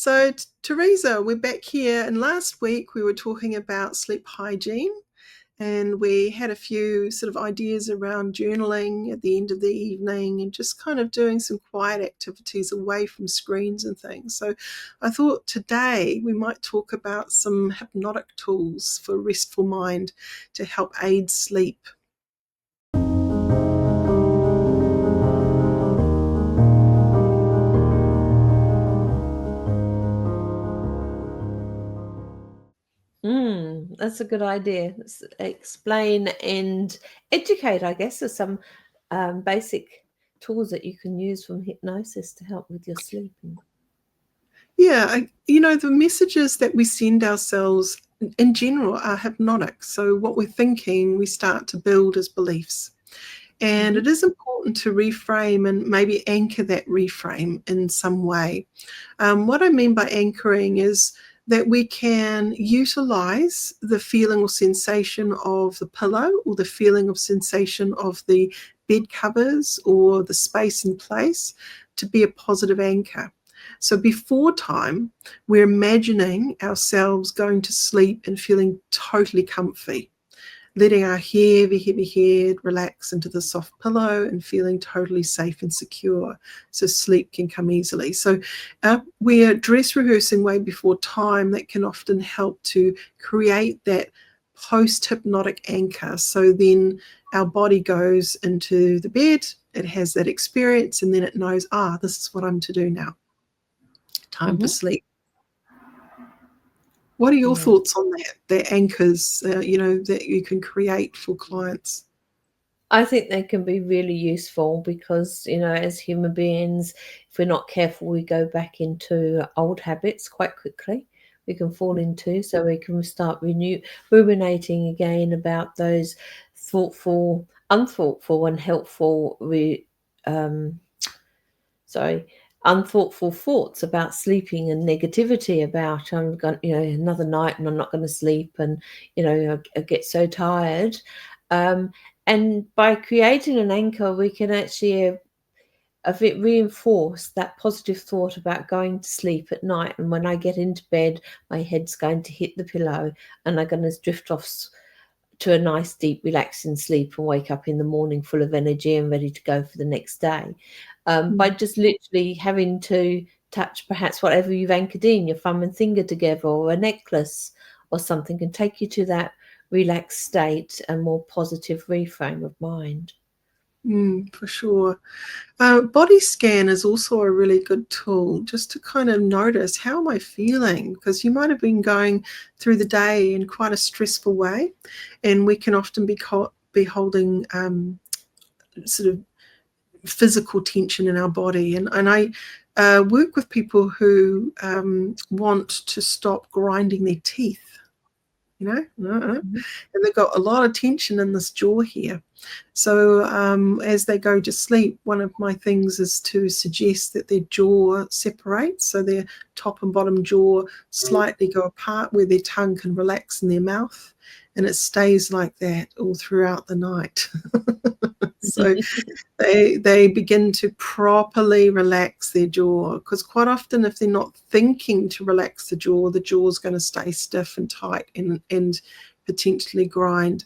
So, Teresa, we're back here, and last week we were talking about sleep hygiene, and we had a few sort of ideas around journaling at the end of the evening and just kind of doing some quiet activities away from screens and things. So, I thought today we might talk about some hypnotic tools for restful mind to help aid sleep. That's a good idea. Explain and educate, I guess, are some basic tools that you can use from hypnosis to help with your sleeping. Yeah, the messages that we send ourselves in general are hypnotic. So what we're thinking, we start to build as beliefs. And it is important to reframe and maybe anchor that reframe in some way. What I mean by anchoring is that we can utilize the feeling or sensation of the pillow or the feeling of sensation of the bed covers or the space and place to be a positive anchor. So before time, we're imagining ourselves going to sleep and feeling totally comfy, letting our heavy head relax into the soft pillow and feeling totally safe and secure so sleep can come easily. So we're dress rehearsing way before time. That can often help to create that post-hypnotic anchor. So then our body goes into the bed, it has that experience, and then it knows, this is what I'm to do now. Time for sleep. What are your thoughts on that? The anchors, that you can create for clients? I think they can be really useful because, as human beings, if we're not careful, we go back into old habits quite quickly. We can fall into, so we can start ruminating again about those thoughtful, unthoughtful, and helpful unthoughtful thoughts about sleeping and negativity about I'm going, another night and I'm not going to sleep, and I get so tired. And by creating an anchor, we can actually reinforce that positive thought about going to sleep at night. And when I get into bed, my head's going to hit the pillow, and I'm going to drift off to a nice, deep, relaxing sleep and wake up in the morning full of energy and ready to go for the next day. By just literally having to touch perhaps whatever you've anchored in, your thumb and finger together, or a necklace or something, can take you to that relaxed state and more positive reframe of mind. For sure. Body scan is also a really good tool just to kind of notice, how am I feeling? Because you might have been going through the day in quite a stressful way, and we can often be holding sort of physical tension in our body. And I work with people who want to stop grinding their teeth. And they've got a lot of tension in this jaw here. So as they go to sleep, one of my things is to suggest that their jaw separates, so their top and bottom jaw slightly go apart, where their tongue can relax in their mouth, and it stays like that all throughout the night. So they begin to properly relax their jaw, because quite often if they're not thinking to relax the jaw's going to stay stiff and tight and potentially grind,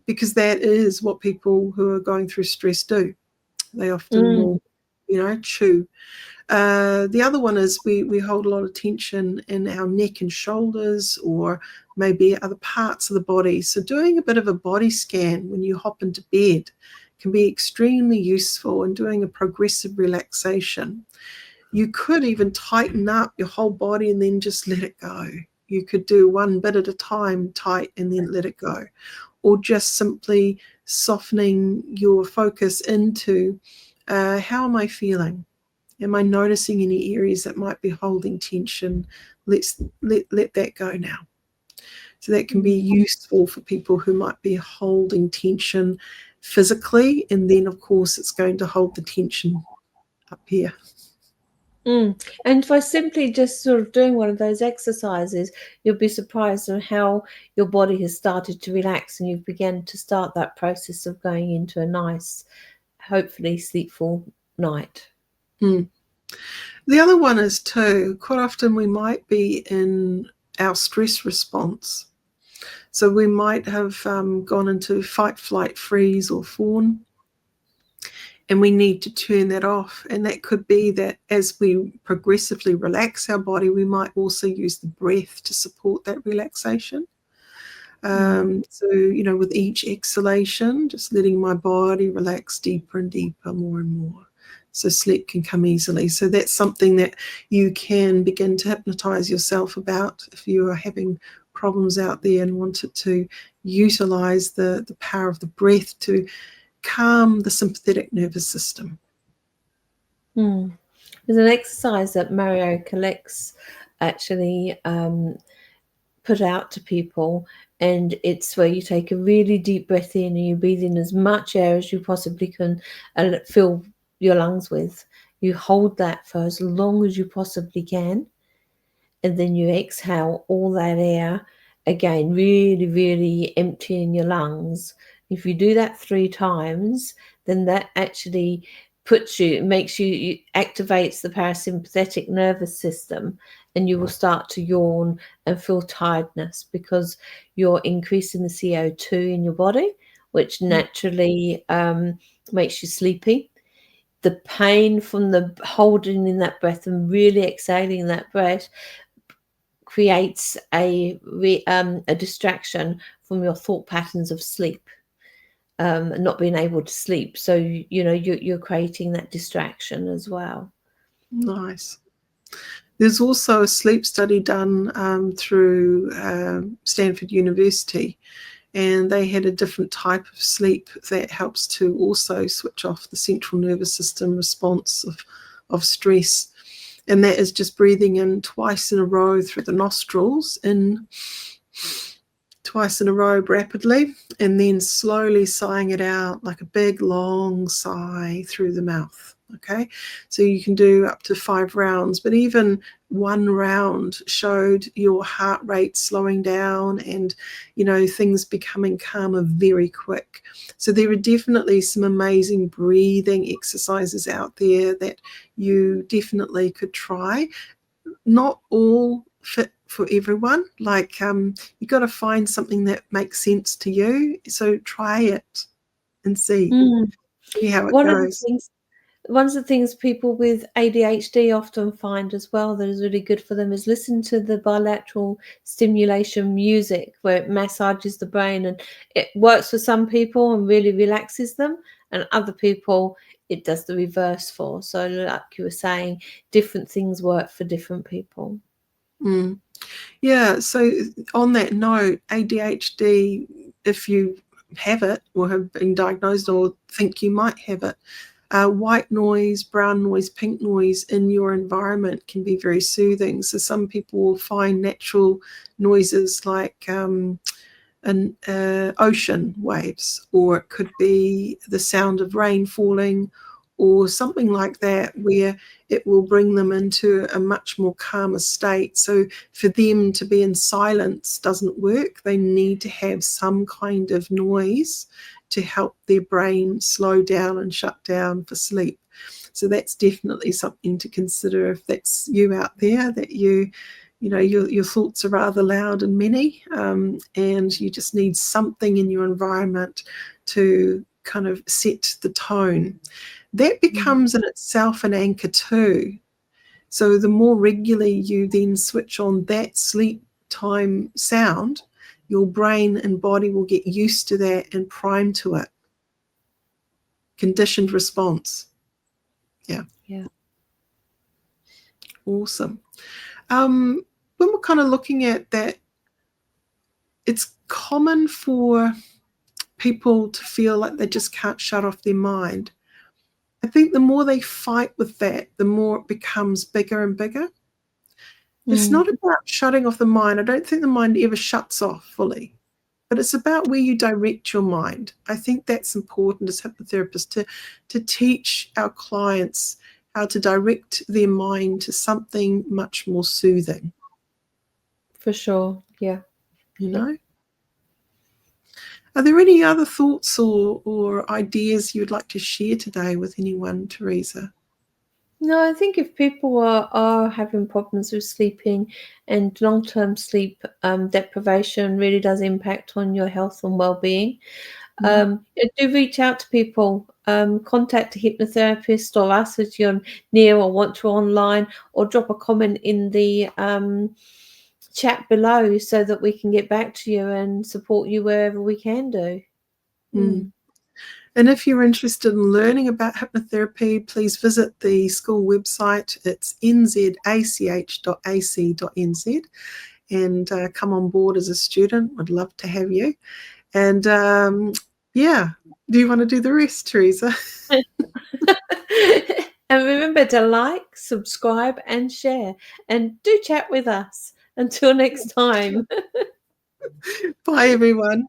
because that is what people who are going through stress do. They often will, chew. The other one is we hold a lot of tension in our neck and shoulders, or maybe other parts of the body. So doing a bit of a body scan when you hop into bed can be extremely useful in doing a progressive relaxation. You could even tighten up your whole body and then just let it go. You could do one bit at a time, tight, and then let it go. Or just simply softening your focus into, how am I feeling? Am I noticing any areas that might be holding tension? Let that go now. So that can be useful for people who might be holding tension physically, and then of course it's going to hold the tension up here. And by simply just sort of doing one of those exercises, you'll be surprised at how your body has started to relax, and you've begun to start that process of going into a nice, hopefully sleepful night. The other one is too, quite often we might be in our stress response. So we might have gone into fight, flight, freeze, or fawn, and we need to turn that off. And that could be that as we progressively relax our body, we might also use the breath to support that relaxation. So, with each exhalation, just letting my body relax deeper and deeper, more and more, so sleep can come easily. So that's something that you can begin to hypnotize yourself about if you are having problems out there and wanted to utilize the power of the breath to calm the sympathetic nervous system. There's an exercise that Mario Collects actually put out to people, and it's where you take a really deep breath in and you breathe in as much air as you possibly can and fill your lungs with. You hold that for as long as you possibly can, and then you exhale all that air again, really, really emptying your lungs. If you do that 3 times, then that actually activates the parasympathetic nervous system, and you will start to yawn and feel tiredness because you're increasing the CO2 in your body, which naturally makes you sleepy. The pain from the holding in that breath and really exhaling that breath creates a distraction from your thought patterns of sleep, not being able to sleep. So you're creating that distraction as well. Nice. There's also a sleep study done through Stanford University, and they had a different type of sleep that helps to also switch off the central nervous system response of stress. And that is just breathing in twice in a row through the nostrils, in twice in a row rapidly, and then slowly sighing it out like a big long sigh through the mouth. Okay, so you can do up to 5 rounds, but even 1 round showed your heart rate slowing down and things becoming calmer very quick. So there are definitely some amazing breathing exercises out there that you definitely could try. Not all fit for everyone. Like you got to find something that makes sense to you. So try it and see how it goes. One of the things people with ADHD often find as well that is really good for them is listen to the bilateral stimulation music, where it massages the brain, and it works for some people and really relaxes them, and other people it does the reverse for. So like you were saying, different things work for different people. Yeah, so on that note, ADHD, if you have it or have been diagnosed or think you might have it, white noise, brown noise, pink noise in your environment can be very soothing. So some people will find natural noises like ocean waves, or it could be the sound of rain falling or something like that, where it will bring them into a much more calmer state. So for them to be in silence doesn't work. They need to have some kind of noise to help their brain slow down and shut down for sleep. So that's definitely something to consider if that's you out there, that your thoughts are rather loud and many, and you just need something in your environment to kind of set the tone. That becomes in itself an anchor too. So the more regularly you then switch on that sleep time sound, your brain and body will get used to that and prime to it. Conditioned response. Yeah. Awesome. When we're kind of looking at that, it's common for people to feel like they just can't shut off their mind. I think the more they fight with that, the more it becomes bigger and bigger. It's not about shutting off the mind. I don't think the mind ever shuts off fully, but it's about where you direct your mind. I think that's important as hypnotherapists, to teach our clients how to direct their mind to something much more soothing. For sure, yeah. Are there any other thoughts or ideas you'd like to share today with anyone, Teresa? No, I think if people are having problems with sleeping, and long-term sleep deprivation really does impact on your health and well-being, Mm. do reach out to people. Contact a hypnotherapist or us if you're near or want to online, or drop a comment in the chat below so that we can get back to you and support you wherever we can do. Mm. And if you're interested in learning about hypnotherapy, please visit the school website. It's nzach.ac.nz, and come on board as a student. Would love to have you. And yeah, do you want to do the rest, Teresa? And remember to like, subscribe, and share. And do chat with us. Until next time. Bye, everyone.